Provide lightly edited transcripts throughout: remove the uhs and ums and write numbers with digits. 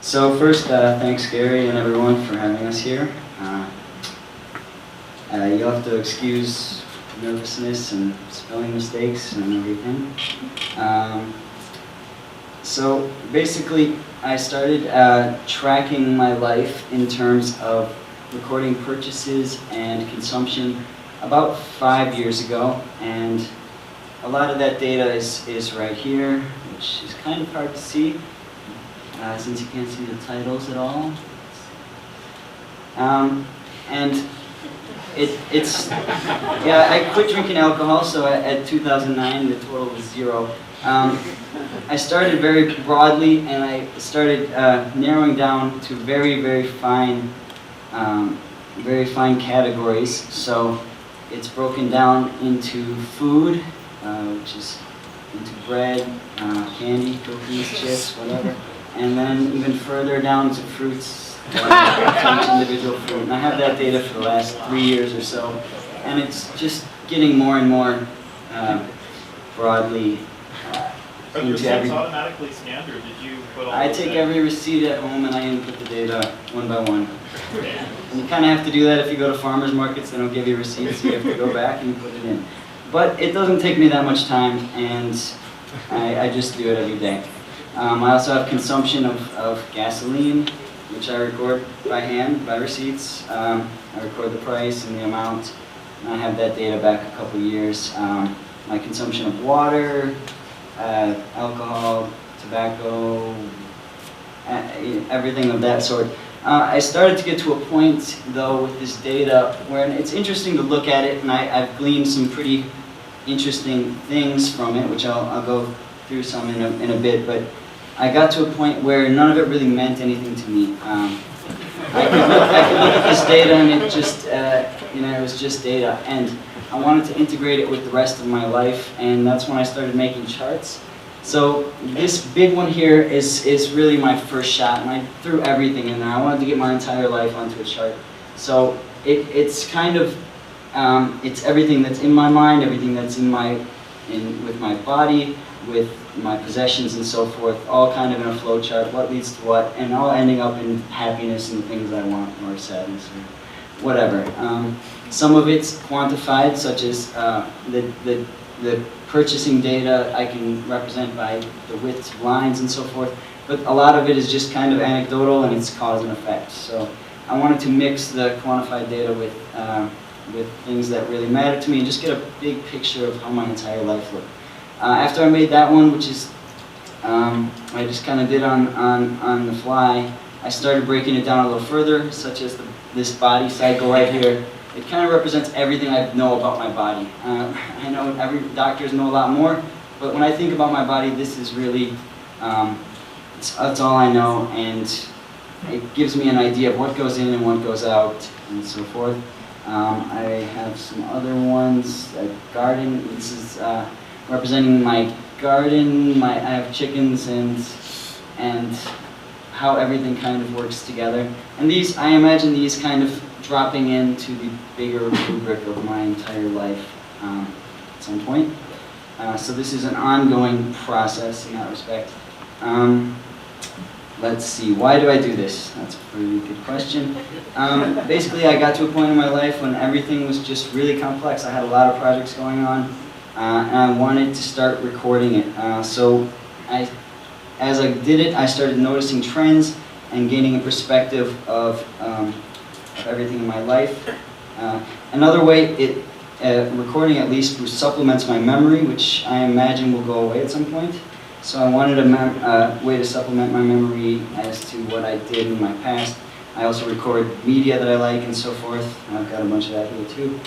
So first, thanks Gary and everyone for having us here. You'll have to excuse nervousness and spelling mistakes and everything. So basically, I started tracking my life in terms of recording purchases and consumption about 5 years ago, and a lot of that data is right here, which is kind of hard to see since you can't see the titles at all. And it's yeah, I quit drinking alcohol, so at 2009 the total was 0. I started very broadly, and I started narrowing down to very fine categories. So it's broken down into food, which is into bread, candy, cookies, chips, whatever, and then even further down to fruits, each individual fruit. And I have that data for the last 3 years or so, and it's just getting more and more broadly Are the receipts automatically scanned, or did you put all I take every receipt at home and I input the data one by one. And you kind of have to do that if you go to farmers markets. They don't give you receipts, so you have to go back and you put it in. But it doesn't take me that much time, and I just do it every day. I also have consumption of gasoline, which I record by hand, by receipts. I record the price and the amount, and I have that data back a couple years. My consumption of water, alcohol, tobacco, everything of that sort. I started to get to a point, though, with this data where it's interesting to look at it, and I've gleaned some pretty interesting things from it, which I'll go through some in a bit, but I got to a point where none of it really meant anything to me. I could look at this data, and it just, it was just data, and I wanted to integrate it with the rest of my life, and that's when I started making charts. So this big one here is really my first shot, and I threw everything in there. I wanted to get my entire life onto a chart. So it's kind of, it's everything that's in my mind, everything that's with my body, with my possessions and so forth, all kind of in a flow chart, what leads to what, and all ending up in happiness and the things I want, or sadness, or whatever. Some of it's quantified, such as the purchasing data I can represent by the widths of lines and so forth, but a lot of it is just kind of anecdotal, and it's cause and effect. So I wanted to mix the quantified data with things that really matter to me and just get a big picture of how my entire life looked. After I made that one, which is I just kind of did on the fly, I started breaking it down a little further, such as this body cycle right here. It kind of represents everything I know about my body. I know doctors know a lot more, but when I think about my body, this is really, that's all I know, and it gives me an idea of what goes in and what goes out, and so forth. I have some other ones, a garden. This is representing my garden. I have chickens, and how everything kind of works together. And these, I imagine these kind of dropping into the bigger rubric of my entire life at some point. So this is an ongoing process in that respect. Let's see, why do I do this? That's a pretty good question. Basically, I got to a point in my life when everything was just really complex. I had a lot of projects going on, and I wanted to start recording it. So as I did it, I started noticing trends and gaining a perspective of everything in my life. Another way recording at least supplements my memory, which I imagine will go away at some point. So I wanted a way to supplement my memory as to what I did in my past. I also record media that I like and so forth. I've got a bunch of that here too.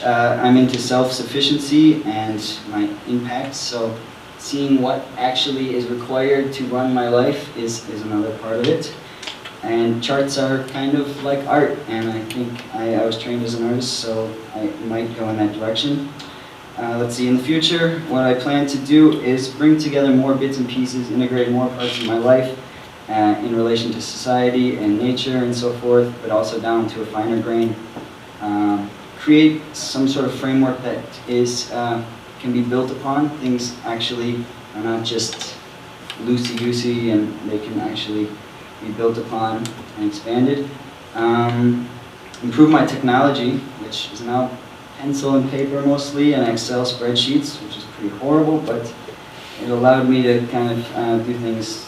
I'm into self-sufficiency and my impact, so seeing what actually is required to run my life is another part of it. And charts are kind of like art, and I think I was trained as an artist, so I might go in that direction. Let's see, in the future, what I plan to do is bring together more bits and pieces, integrate more parts of my life in relation to society and nature and so forth, but also down to a finer grain. Create some sort of framework that can be built upon. Things actually are not just loosey-goosey and they can actually be built upon and expanded. Improve my technology, which is now pencil and paper mostly, and Excel spreadsheets, which is pretty horrible, but it allowed me to kind of do things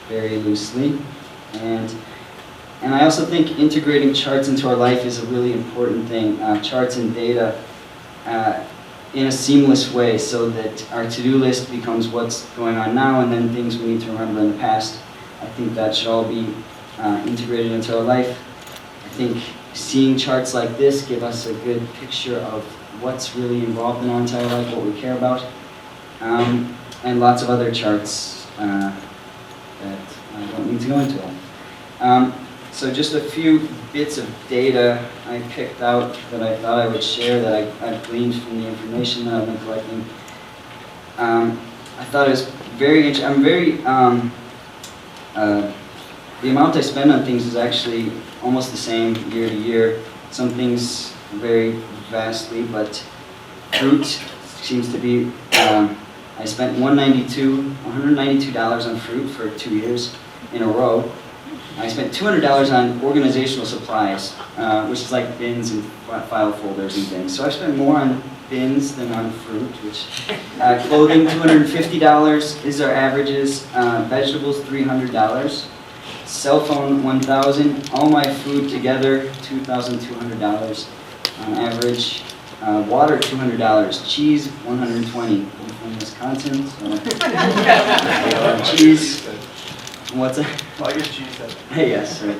very loosely. And I also think integrating charts into our life is a really important thing. Charts and data in a seamless way so that our to-do list becomes what's going on now and then things we need to remember in the past. I think that should all be integrated into our life. I think seeing charts like this give us a good picture of what's really involved in our entire life, what we care about, and lots of other charts that I don't need to go into all. So just a few bits of data I picked out that I thought I would share that I've gleaned from the information that I've been collecting. I thought it was very interesting. I'm very, the amount I spend on things is actually almost the same year to year. Some things vary vastly, but fruit seems to be, I spent $192 on fruit for 2 years in a row. I spent $200 on organizational supplies, which is like bins and file folders and things. So I spent more on bins than on fruit, which, clothing, $250 is our averages, vegetables, $300, cell phone, $1,000, all my food together, $2,200 on average, water, $200, cheese, $120. I'm from Wisconsin, so cheese. What's that? I get cheese then. Yes, sir.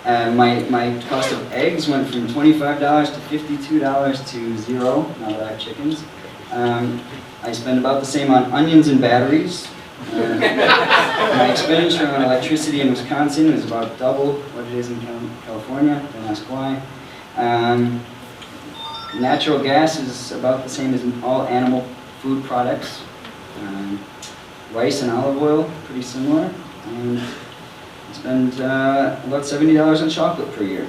My cost of eggs went from $25 to $52 to $0, now that I have chickens. I spend about the same on onions and batteries. My expenditure on electricity in Wisconsin is about double what it is in California, don't ask why. Natural gas is about the same as all animal food products. Rice and olive oil, pretty similar. And I spend about $70 on chocolate per year.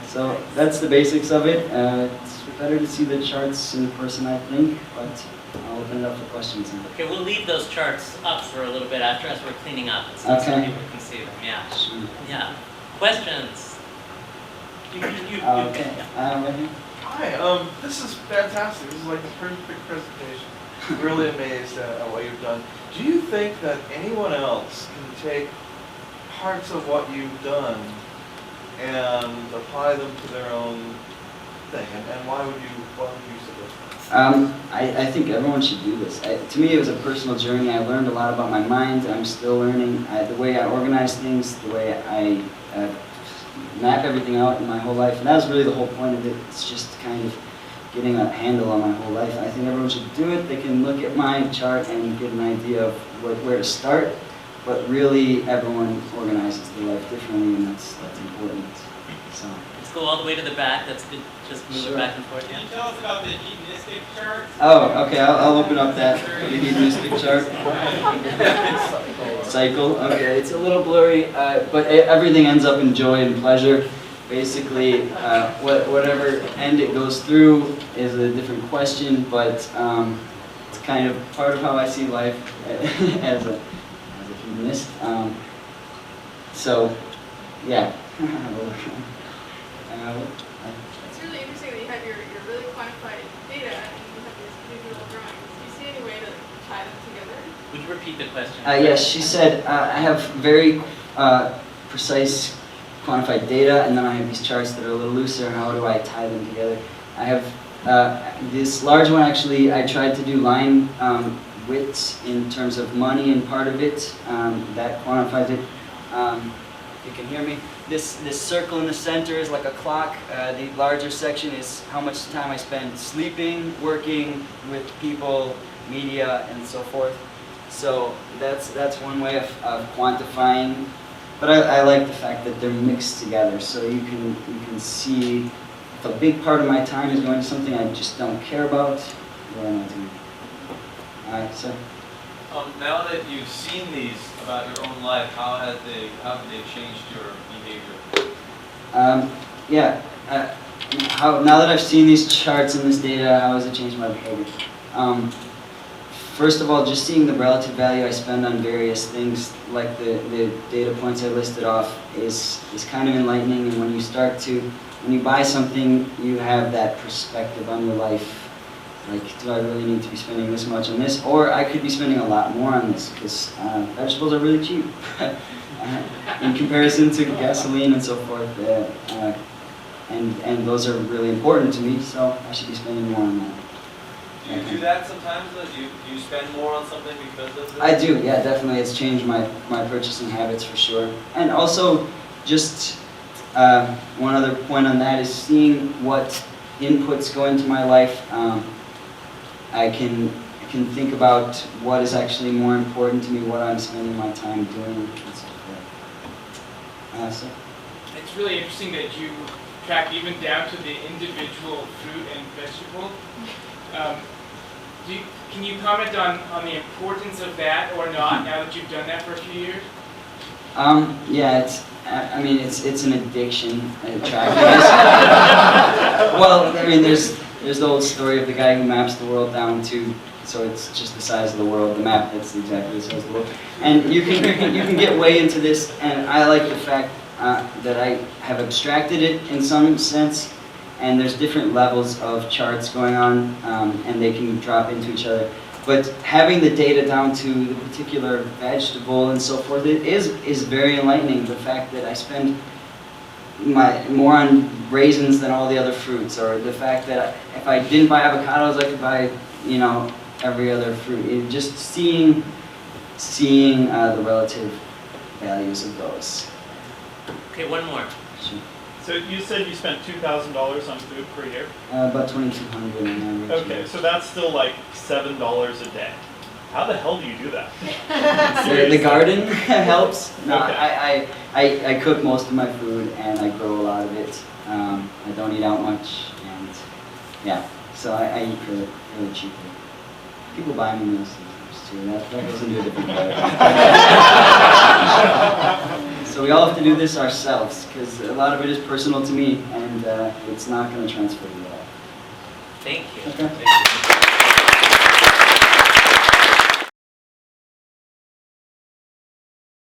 So that's the basics of it. It's better to see the charts in person, I think, but I'll open it up for questions now. Okay, we'll leave those charts up for a little bit after as we're cleaning up, so Okay. people can see them. Yeah. Sure. Yeah. Questions? Okay. Yeah. Right here. Hi, this is fantastic. This is like the perfect presentation. Really amazed at what you've done. Do you think that anyone else can take parts of what you've done and apply them to their own thing? And why would you suggest that? I think everyone should do this. To me, it was a personal journey. I learned a lot about my mind. I'm still learning the way I organize things, the way I map everything out in my whole life. And that was really the whole point of it. It's just kind of getting a handle on my whole life. I think everyone should do it. They can look at my chart and get an idea of where to start. But really, everyone organizes their life differently, and that's important. So. Let's go all the way to the back. That's good. Just move it back and forth. Can you tell us about the hedonistic chart? Oh, okay. I'll open up that the hedonistic chart. Cycle. Okay, it's a little blurry, but everything ends up in joy and pleasure. Basically, whatever end it goes through is a different question, but it's kind of part of how I see life as a hedonist. So, yeah. It's really interesting that you have your really quantified data and you have these visual drawings. Do you see any way to tie them together? Would you repeat the question? Yes, she said I have very precise quantified data, and then I have these charts that are a little looser. How do I tie them together? I have this large one. Actually, I tried to do line widths in terms of money and part of it. That quantifies it. If you can hear me, this circle in the center is like a clock. The larger section is how much time I spend sleeping, working with people, media, and so forth. So that's one way of quantifying. But I like the fact that they're mixed together, so you can see if a big part of my time is going to something I just don't care about, what am I doing? All right, sir. Now that you've seen these about your own life, how have they changed your behavior? Now that I've seen these charts and this data, how has it changed my behavior? first of all, just seeing the relative value I spend on various things, like the data points I listed off, is kind of enlightening. And when you buy something, you have that perspective on your life. Like, do I really need to be spending this much on this? Or I could be spending a lot more on this, because vegetables are really cheap in comparison to gasoline and so forth. And those are really important to me, so I should be spending more on that. Do you do that sometimes? Do you spend more on something because of this? I do, yeah, definitely. It's changed my purchasing habits for sure. And also, just one other point on that is seeing what inputs go into my life. I can think about what is actually more important to me, what I'm spending my time doing, and so forth. So. It's really interesting that you track even down to the individual fruit and vegetable. Can you comment on the importance of that or not, now that you've done that for a few years? Yeah, it's an addiction, tracking is. Well, I mean, there's the old story of the guy who maps the world down to, so it's just the size of the world, the map that's exactly the size of the world. And you can get way into this, and I like the fact that I have abstracted it in some sense, and there's different levels of charts going on, and they can drop into each other. But having the data down to the particular vegetable and so forth, it is very enlightening. The fact that I spend more on raisins than all the other fruits, or the fact that if I didn't buy avocados, I could buy, every other fruit. Just seeing the relative values of those. Okay, one more. Sure. So you said you spent $2,000 on food per year? About $2,200 on average. Okay, so that's still like $7 a day. How the hell do you do that? The garden helps. No, Okay. I cook most of my food, and I grow a lot of it. I don't eat out much, and yeah, so I eat really, really cheaply. People buy me meals sometimes too. That goes into a different category. So we all have to do this ourselves, because a lot of it is personal to me, and it's not going to transfer to you all. Thank you. Okay. Thank you.